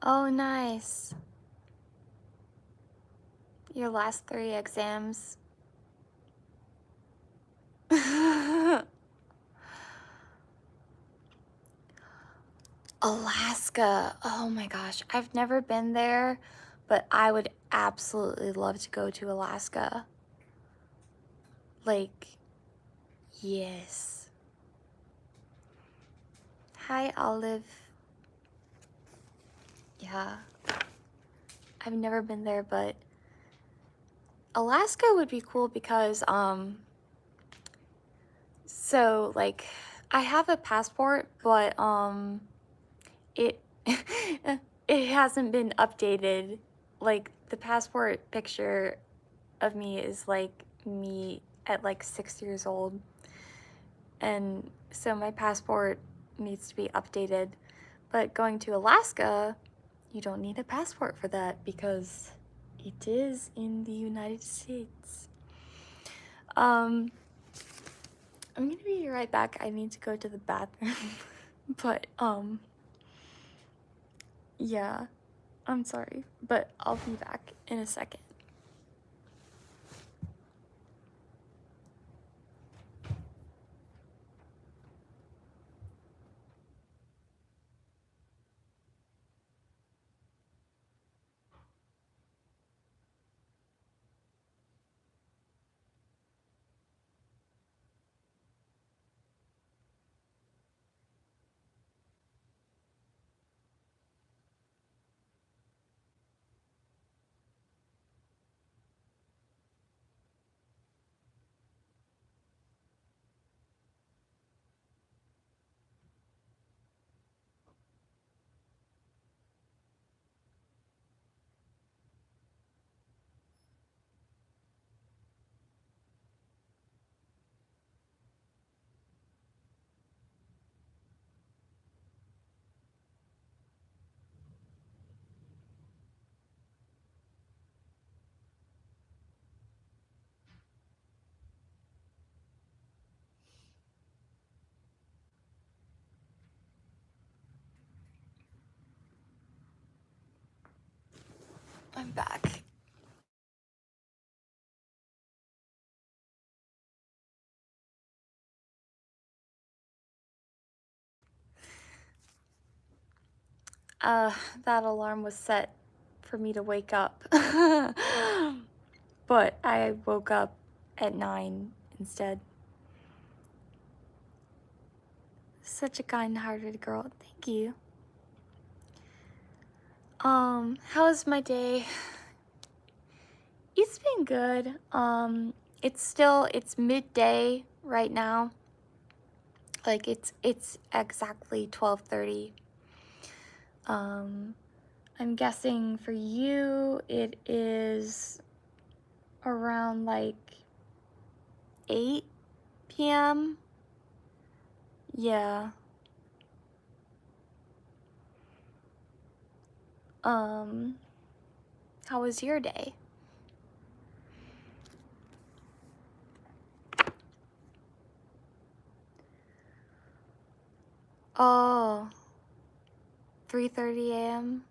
Oh, nice. Your last 3 exams. Alaska. Oh my gosh. I've never been there, but I would absolutely love to go to Alaska. Like, yes. Hi, Olive. Yeah. I've never been there, but Alaska would be cool because, so like, I have a passport, but, it, it hasn't been updated. Like, the passport picture of me is like me at like 6 years old. And so my passport needs to be updated. But going to Alaska, you don't need a passport for that because it is in the United States. I'm gonna be right back. I need to go to the bathroom. But, yeah, I'm sorry, but I'll be back in a second. I'm back. That alarm was set for me to wake up. But I woke up at 9 instead. Such a kind-hearted girl. Thank you. How was my day? It's been good. It's midday right now. Like it's exactly 12:30. I'm guessing for you it is around like 8 p.m. Yeah. How was your day? Oh, 3:30 a.m.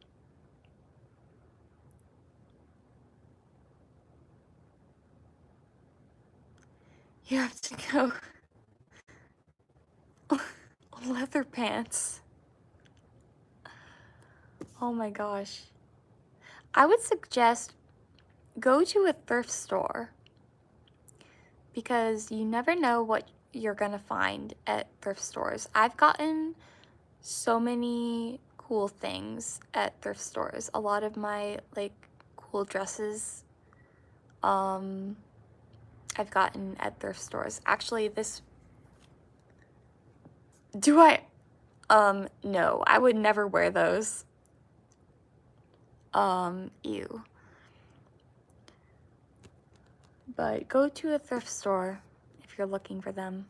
You have to go leather pants. Oh my gosh. I would suggest go to a thrift store because you never know what you're gonna find at thrift stores. I've gotten so many cool things at thrift stores. A lot of my like cool dresses I've gotten at thrift stores. Actually, no, I would never wear those. Ew. But go to a thrift store if you're looking for them.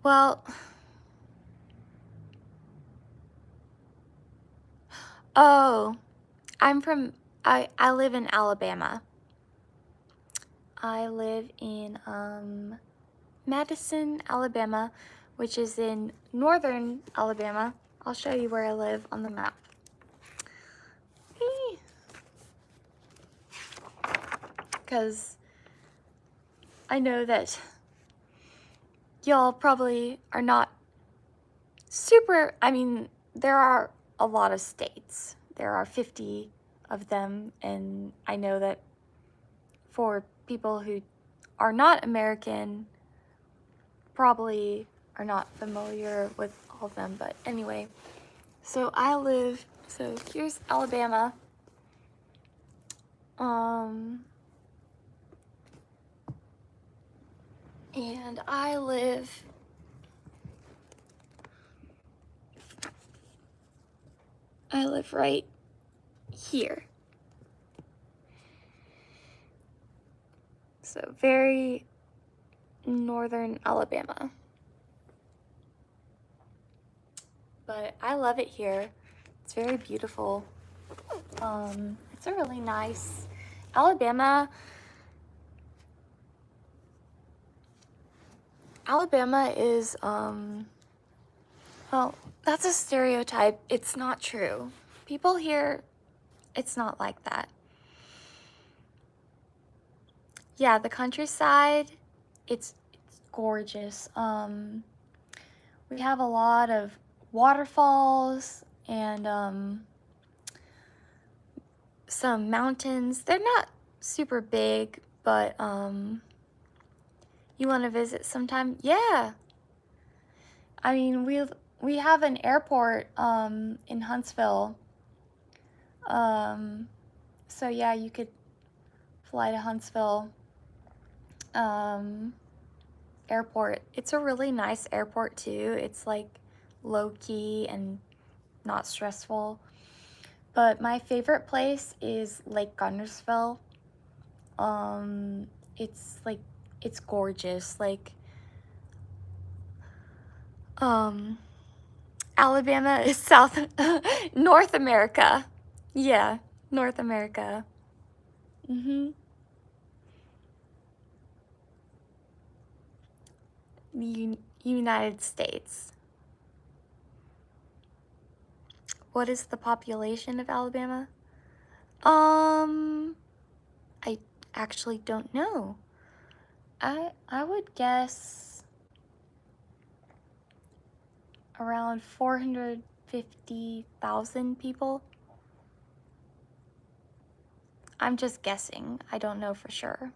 Well, oh, I live in Alabama. I live in, Madison, Alabama, which is in northern Alabama. I'll show you where I live on the map. Because I know that y'all probably are not super, I mean, there are a lot of states. There are 50 of them, and I know that for people who are not American, probably are not familiar with all of them, but anyway. So here's Alabama. And I live right here. So very northern Alabama. But I love it here. It's very beautiful. It's a really nice Alabama is well, that's a stereotype. It's not true. People here, it's not like that. Yeah, the countryside, it's gorgeous. We have a lot of waterfalls and some mountains. They're not super big, but you want to visit sometime? Yeah. I mean, we have an airport in Huntsville. So yeah, you could fly to Huntsville airport. It's a really nice airport too. It's like low-key and not stressful. But my favorite place is Lake Guntersville. It's gorgeous. Like Alabama is North America. Yeah, North America. United States. What is the population of Alabama? I actually don't know. I would guess around 450,000 people. I'm just guessing. I don't know for sure.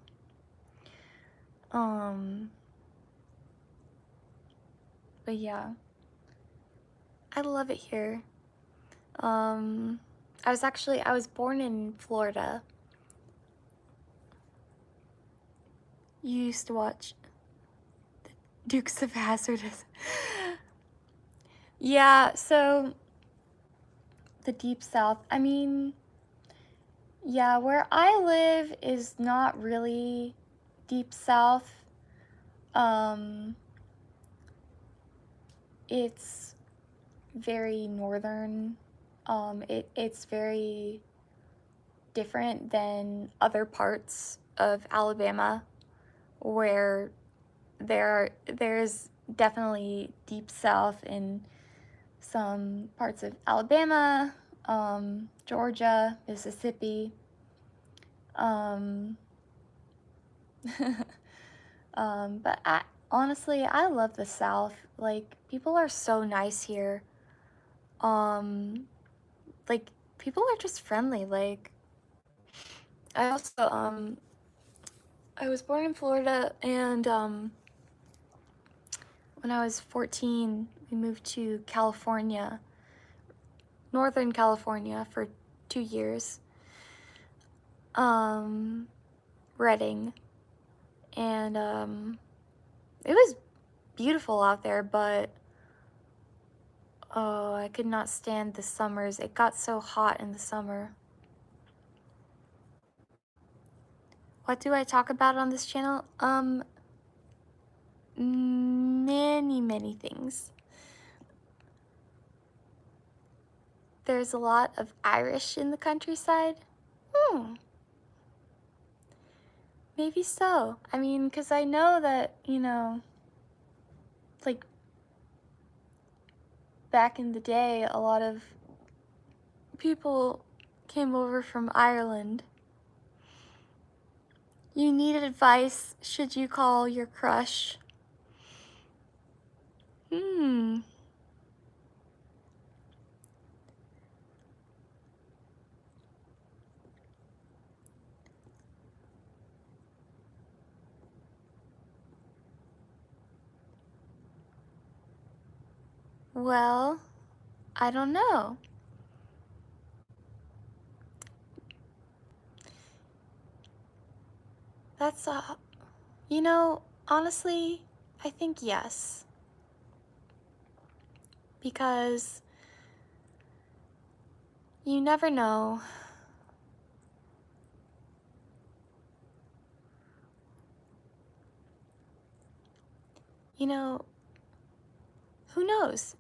But yeah, I love it here. I was born in Florida. You used to watch the Dukes of Hazzard. Yeah, so the Deep South, I mean, yeah, where I live is not really Deep South. It's very northern. It's very different than other parts of Alabama where there's definitely Deep South in some parts of Alabama, Georgia, Mississippi. But honestly, I love the South. Like, people are so nice here. Like, people are just friendly. Like, I also, I was born in Florida, and, when I was 14, we moved to California, Northern California, for 2 years. Reading. And, it was beautiful out there, but, oh, I could not stand the summers. It got so hot in the summer. What do I talk about on this channel? Many things. There's a lot of Irish in the countryside. Maybe so. I mean, because I know that, you know, like, back in the day, a lot of people came over from Ireland. You need advice should you call your crush? Well, I don't know. That's you know, honestly, I think yes. Because you never know. You know, who knows?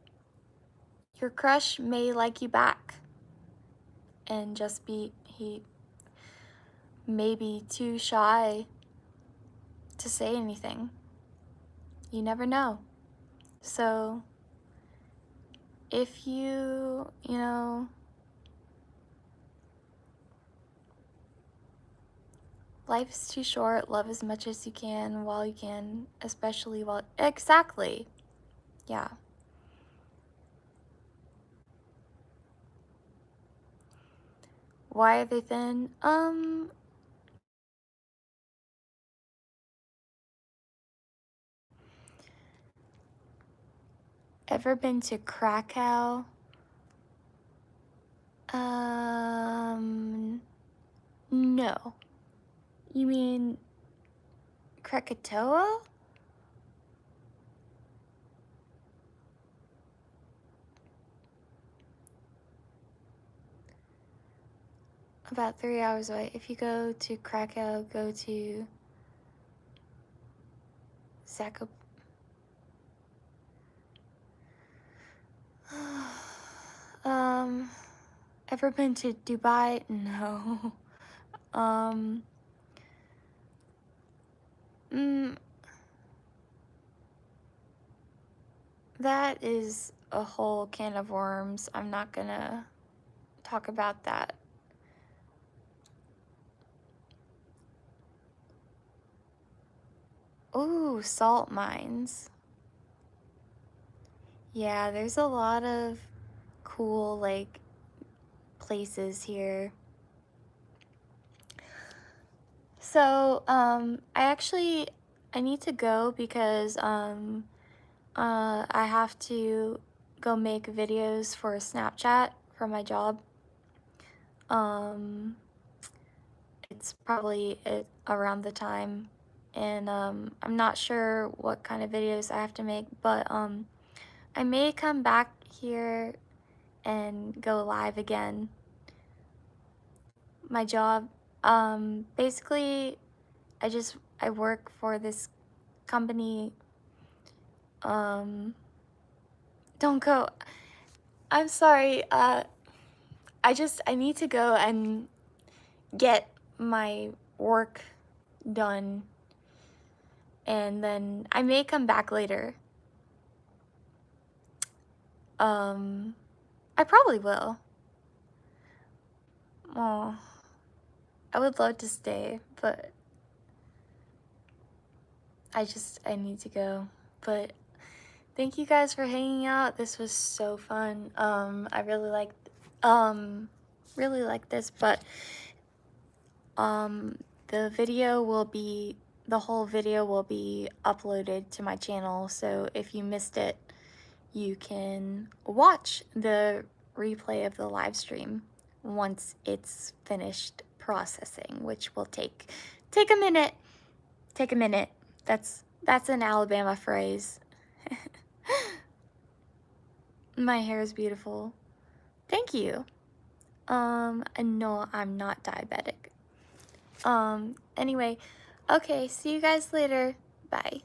Your crush may like you back and just he may be too shy to say anything. You never know. So, if you know, life is too short, love as much as you can while you can, especially while, exactly. Yeah. Why are they thin? Ever been to Krakow? No. You mean Krakatoa? About 3 hours away. If you go to Krakow, go to Zakop. Ever been to Dubai? No. That is a whole can of worms. I'm not gonna talk about that. Ooh, salt mines. Yeah, there's a lot of cool, like, places here. So, I need to go because, I have to go make videos for Snapchat for my job. It's probably around the time, and, I'm not sure what kind of videos I have to make, but, I may come back here and go live again. My job, basically, I work for this company. Don't go. I'm sorry. I need to go and get my work done, and then I may come back later. I probably will. Oh, I would love to stay, but I need to go. But thank you guys for hanging out. This was so fun. I really like this, but the whole video will be uploaded to my channel, so if you missed it, you can watch the replay of the live stream once it's finished processing, which will take a minute. Take a minute. That's an Alabama phrase. My hair is beautiful. Thank you. And no, I'm not diabetic. Anyway, okay, see you guys later. Bye.